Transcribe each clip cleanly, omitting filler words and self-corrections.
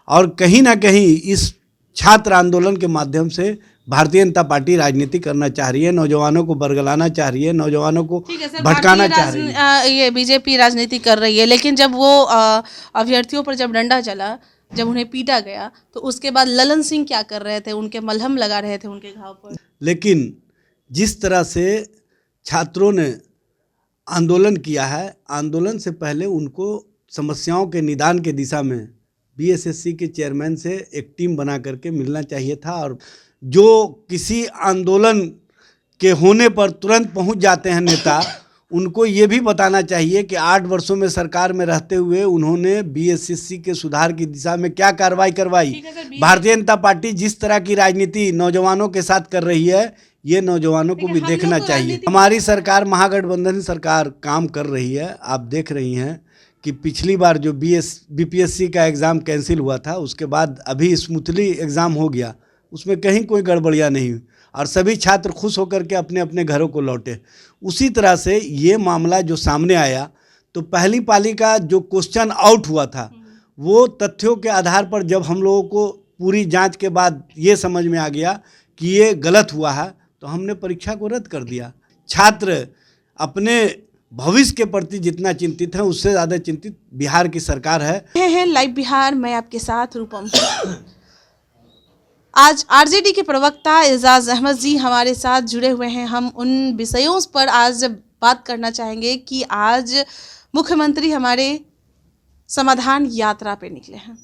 और कहीं ना कहीं इस छात्र आंदोलन के माध्यम से भारतीय जनता पार्टी राजनीति करना चाह रही है, नौजवानों को बरगलाना चाह रही है, नौजवानों को भटकाना चाह रही है। ये बीजेपी राजनीति कर रही है, लेकिन जब वो अभ्यर्थियों पर जब डंडा चला, जब उन्हें पीटा गया, तो उसके बाद ललन सिंह क्या कर रहे थे? उनके मलहम लगा रहे थे उनके घाव पर। लेकिन जिस तरह से छात्रों ने आंदोलन किया है, आंदोलन से पहले उनको समस्याओं के निदान के दिशा में बीएसएससी के चेयरमैन से एक टीम बना करके मिलना चाहिए था। और जो किसी आंदोलन के होने पर तुरंत पहुंच जाते हैं नेता, उनको ये भी बताना चाहिए कि 8 वर्षों में सरकार में रहते हुए उन्होंने बीएसएससी के सुधार की दिशा में क्या कार्रवाई करवाई। भारतीय जनता पार्टी जिस तरह की राजनीति नौजवानों के साथ कर रही है, ये नौजवानों को भी देखना चाहिए। हमारी सरकार, महागठबंधन सरकार काम कर रही है। आप देख रही हैं कि पिछली बार जो बीपीएससी का एग्ज़ाम कैंसिल हुआ था, उसके बाद अभी स्मूथली एग्ज़ाम हो गया, उसमें कहीं कोई गड़बड़ियाँ नहीं हुई और सभी छात्र खुश होकर के अपने अपने घरों को लौटे। उसी तरह से ये मामला जो सामने आया, तो पहली पाली का जो क्वेश्चन आउट हुआ था, वो तथ्यों के आधार पर जब हम लोगों को पूरी जांच के बाद ये समझ में आ गया कि ये गलत हुआ है, तो हमने परीक्षा को रद्द कर दिया। छात्र अपने भविष्य के प्रति जितना चिंतित है, उससे ज़्यादा चिंतित बिहार की सरकार है। लाइव बिहार, मैं आपके साथ रूपम। आज आरजेडी के प्रवक्ता एजाज अहमद जी हमारे साथ जुड़े हुए हैं। हम उन विषयों पर आज बात करना चाहेंगे कि आज मुख्यमंत्री हमारे समाधान यात्रा पे निकले हैं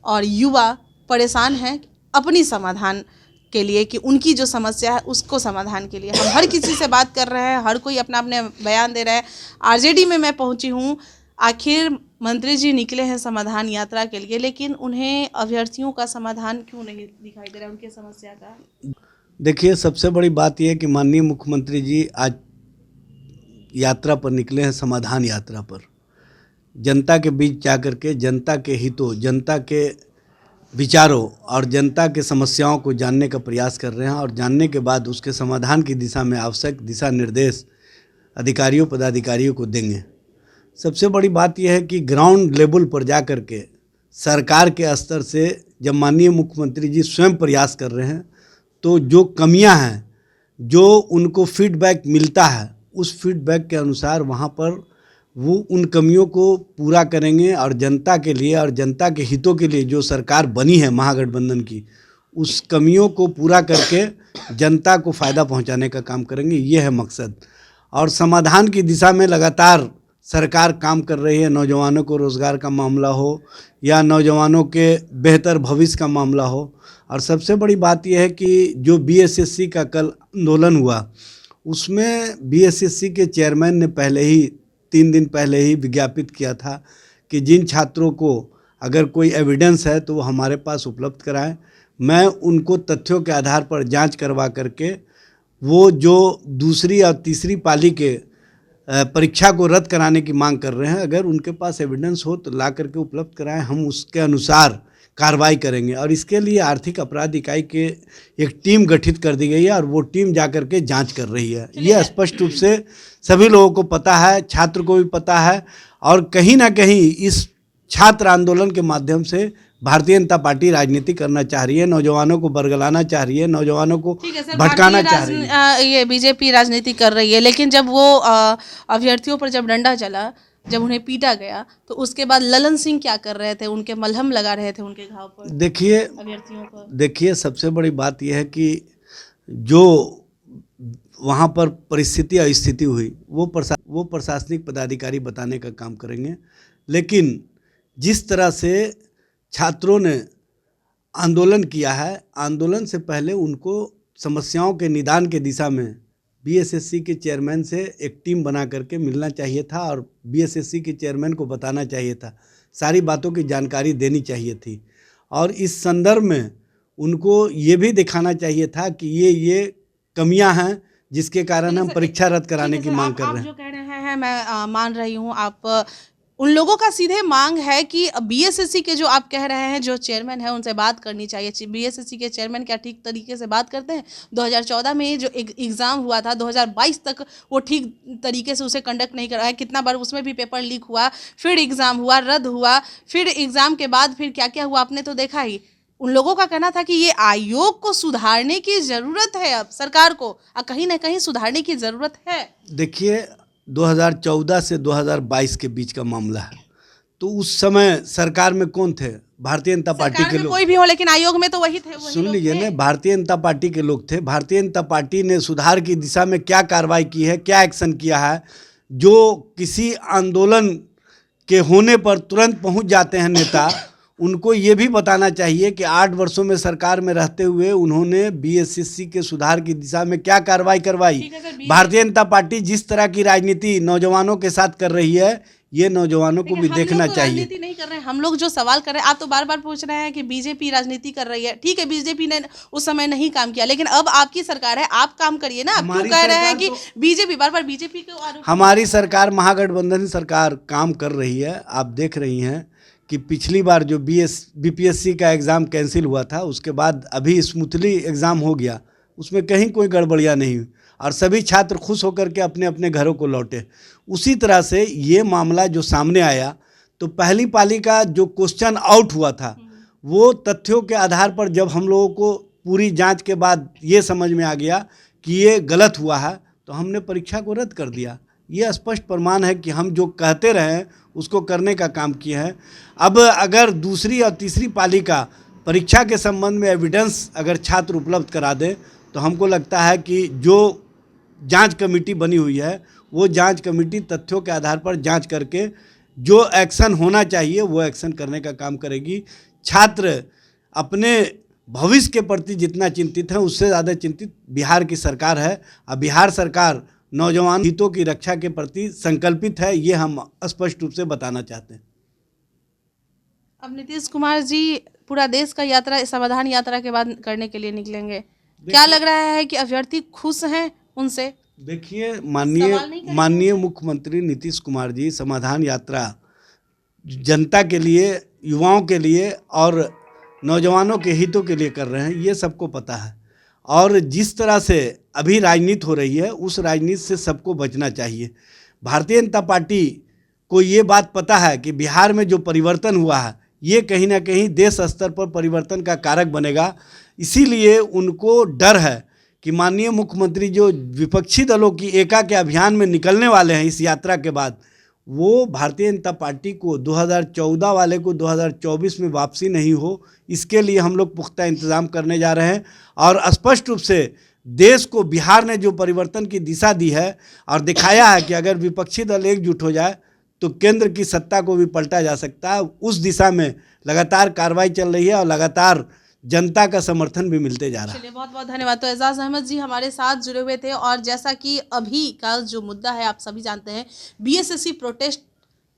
और युवा परेशान हैं अपनी समाधान के लिए, कि उनकी जो समस्या है उसको समाधान के लिए। हम हर किसी से बात कर रहे हैं, हर कोई अपना अपने बयान दे रहा है। आरजेडी में मैं पहुंची हूं, आखिर मंत्री जी निकले हैं समाधान यात्रा के लिए, लेकिन उन्हें अभ्यर्थियों का समाधान क्यों नहीं दिखाई दे रहा है, उनकी समस्या का? देखिए, सबसे बड़ी बात यह है कि माननीय मुख्यमंत्री जी आज यात्रा पर निकले हैं, समाधान यात्रा पर। जनता के बीच जाकर के जनता के हितों, जनता के विचारों और जनता के समस्याओं को जानने का प्रयास कर रहे हैं और जानने के बाद उसके समाधान की दिशा में आवश्यक दिशा निर्देश अधिकारियों पदाधिकारियों को देंगे। सबसे बड़ी बात यह है कि ग्राउंड लेवल पर जा कर के सरकार के स्तर से जब माननीय मुख्यमंत्री जी स्वयं प्रयास कर रहे हैं, तो जो कमियां हैं, जो उनको फीडबैक मिलता है, उस फीडबैक के अनुसार वहां पर वो उन कमियों को पूरा करेंगे और जनता के लिए और जनता के हितों के लिए जो सरकार बनी है महागठबंधन की, उस कमियों को पूरा करके जनता को फ़ायदा पहुंचाने का काम करेंगे। ये है मकसद। और समाधान की दिशा में लगातार सरकार काम कर रही है। नौजवानों को रोज़गार का मामला हो या नौजवानों के बेहतर भविष्य का मामला हो। और सबसे बड़ी बात यह है कि जो बीएसएससी का कल आंदोलन हुआ, उसमें बीएसएससी के चेयरमैन ने पहले ही 3 दिन पहले ही विज्ञापित किया था कि जिन छात्रों को अगर कोई एविडेंस है तो वो हमारे पास उपलब्ध कराएं। मैं उनको तथ्यों के आधार पर जांच करवा करके वो जो दूसरी और तीसरी पाली के परीक्षा को रद्द कराने की मांग कर रहे हैं, अगर उनके पास एविडेंस हो तो ला करके उपलब्ध कराएं, हम उसके अनुसार कार्रवाई करेंगे। और इसके लिए आर्थिक अपराध इकाई के एक टीम गठित कर दी गई है और वो टीम जाकर के जांच कर रही है। ये स्पष्ट रूप से सभी लोगों को पता है, छात्र को भी पता है। और कहीं ना कहीं इस छात्र आंदोलन के माध्यम से भारतीय जनता पार्टी राजनीति करना चाह रही है, नौजवानों को बरगलाना चाह रही है, नौजवानों को भटकाना चाह रही है। ये बीजेपी राजनीति कर रही है, लेकिन जब वो अभ्यर्थियों पर जब डंडा चला, जब उन्हें पीटा गया, तो उसके बाद ललन सिंह क्या कर रहे थे? उनके मलहम लगा रहे थे उनके घाव पर। देखिए, सबसे बड़ी बात यह है कि जो वहाँ पर परिस्थिति और स्थिति हुई, वो प्रशासनिक पदाधिकारी बताने का काम करेंगे। लेकिन जिस तरह से छात्रों ने आंदोलन किया है, आंदोलन से पहले उनको समस्याओं के निदान के दिशा में बीएसएससी के चेयरमैन से एक टीम बना करके मिलना चाहिए था और बीएसएससी के चेयरमैन को बताना चाहिए था, सारी बातों की जानकारी देनी चाहिए थी। और इस संदर्भ में उनको ये भी दिखाना चाहिए था कि ये कमियां हैं जिसके कारण हम परीक्षा रद्द कराने की मांग कर रहे हैं। आप जो कह रहे हैं मैं मान रही हूँ, आप उन लोगों का सीधे मांग है कि बीएसएससी के जो आप कह रहे हैं जो चेयरमैन है उनसे बात करनी चाहिए। बीएसएससी के चेयरमैन क्या ठीक तरीके से बात करते हैं? 2014 में जो एग्ज़ाम हुआ था 2022 तक वो ठीक तरीके से उसे कंडक्ट नहीं कराया। कितना बार उसमें भी पेपर लीक हुआ, फिर एग्ज़ाम हुआ, रद्द हुआ, फिर एग्ज़ाम के बाद फिर क्या क्या हुआ आपने तो देखा ही। उन लोगों का कहना था कि ये आयोग को सुधारने की ज़रूरत है, अब सरकार को कहीं ना कहीं सुधारने की ज़रूरत है। देखिए 2014 से 2022 के बीच का मामला है, तो उस समय सरकार में कौन थे? भारतीय जनता पार्टी के लोग। कोई भी हो लेकिन आयोग में तो वही थे। सुन लीजिए ना, भारतीय जनता पार्टी के लोग थे। भारतीय जनता पार्टी ने सुधार की दिशा में क्या कार्रवाई की है, क्या एक्शन किया है? जो किसी आंदोलन के होने पर तुरंत पहुंच जाते हैं नेता, उनको ये भी बताना चाहिए कि 8 वर्षों में सरकार में रहते हुए उन्होंने बीएसएससी के सुधार की दिशा में क्या कार्रवाई करवाई। भारतीय जनता पार्टी जिस तरह की राजनीति नौजवानों के साथ कर रही है, ये नौजवानों को भी देखना चाहिए। राजनीति नहीं कर रहे हैं हम लोग, जो सवाल कर रहे हैं, आप तो बार बार पूछ रहे हैं कि बीजेपी राजनीति कर रही है। ठीक है, बीजेपी ने उस समय नहीं काम किया, लेकिन अब आपकी सरकार है, आप काम करिए ना। आप क्यों कह रहे हैं कि बीजेपी, बार बार बीजेपी को आरोप? हमारी सरकार, महागठबंधन सरकार काम कर रही है। आप देख रही हैं कि पिछली बार जो बीपीएससी का एग्ज़ाम कैंसिल हुआ था, उसके बाद अभी स्मूथली एग्ज़ाम हो गया, उसमें कहीं कोई गड़बड़ियाँ नहीं हुई और सभी छात्र खुश होकर के अपने अपने घरों को लौटे। उसी तरह से ये मामला जो सामने आया, तो पहली पाली का जो क्वेश्चन आउट हुआ था, वो तथ्यों के आधार पर जब हम लोगों को पूरी जांच के बाद ये समझ में आ गया कि ये गलत हुआ है, तो हमने परीक्षा को रद्द कर दिया। ये स्पष्ट प्रमाण है कि हम जो कहते रहे उसको करने का काम किए हैं। अब अगर दूसरी और तीसरी पाली का परीक्षा के संबंध में एविडेंस अगर छात्र उपलब्ध करा दें, तो हमको लगता है कि जो जांच कमेटी बनी हुई है, वो जांच कमेटी तथ्यों के आधार पर जांच करके जो एक्शन होना चाहिए वो एक्शन करने का काम करेगी। छात्र अपने भविष्य के प्रति जितना चिंतित है, उससे ज़्यादा चिंतित बिहार की सरकार है। और बिहार सरकार नौजवान हितों की रक्षा के प्रति संकल्पित है, ये हम स्पष्ट रूप से बताना चाहते हैं। अब नीतीश कुमार जी पूरा देश का यात्रा, समाधान यात्रा के बाद करने के लिए निकलेंगे। क्या लग रहा है कि अभ्यर्थी खुश हैं उनसे? देखिए, माननीय मुख्यमंत्री नीतीश कुमार जी समाधान यात्रा जनता के लिए, युवाओं के लिए और नौजवानों के हितों के लिए कर रहे हैं, ये सबको पता है। और जिस तरह से अभी राजनीति हो रही है, उस राजनीति से सबको बचना चाहिए। भारतीय जनता पार्टी को ये बात पता है कि बिहार में जो परिवर्तन हुआ है, ये कहीं ना कहीं देश स्तर पर परिवर्तन का कारक बनेगा। इसीलिए उनको डर है कि माननीय मुख्यमंत्री जो विपक्षी दलों की एका के अभियान में निकलने वाले हैं इस यात्रा के बाद, वो भारतीय जनता पार्टी को 2014 वाले को 2024 में वापसी नहीं हो, इसके लिए हम लोग पुख्ता इंतज़ाम करने जा रहे हैं। और स्पष्ट रूप से देश को बिहार ने जो परिवर्तन की दिशा दी है और दिखाया है कि अगर विपक्षी दल एकजुट हो जाए तो केंद्र की सत्ता को भी पलटा जा सकता है। उस दिशा में लगातार कार्रवाई चल रही है और लगातार जनता का समर्थन भी मिलते जा रहा है। चलिए, बहुत बहुत धन्यवाद। तो एजाज अहमद जी हमारे साथ जुड़े हुए थे। और जैसा कि अभी का जो मुद्दा है, आप सभी जानते हैं, बीएसएससी प्रोटेस्ट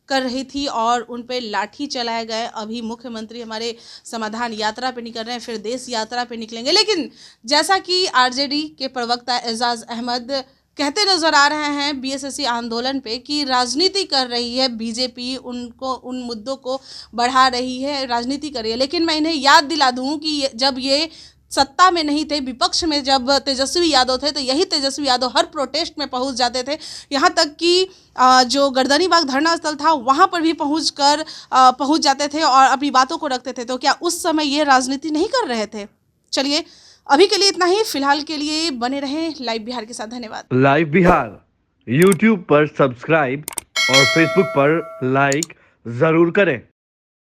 कर रही थी और उन पे लाठी चलाए गए। अभी मुख्यमंत्री हमारे समाधान यात्रा पे निकल रहे हैं, फिर देश यात्रा पे निकलेंगे। लेकिन जैसा कि आरजेडी के प्रवक्ता एजाज अहमद कहते नजर आ रहे हैं बीएसएससी आंदोलन पे कि राजनीति कर रही है बीजेपी, उनको उन मुद्दों को बढ़ा रही है, राजनीति कर रही है। लेकिन मैं इन्हें याद दिला दूं कि जब ये सत्ता में नहीं थे, विपक्ष में जब तेजस्वी यादव थे, तो यही तेजस्वी यादव हर प्रोटेस्ट में पहुंच जाते थे। यहाँ तक कि जो गर्दनी बाग धरना स्थल था, वहाँ पर भी पहुंच जाते थे और अपनी बातों को रखते थे। तो क्या उस समय ये राजनीति नहीं कर रहे थे? चलिए, अभी के लिए इतना ही। फिलहाल के लिए बने रहें लाइव बिहार के साथ। धन्यवाद। लाइव बिहार यूट्यूब पर सब्सक्राइब और फेसबुक पर लाइक जरूर करें।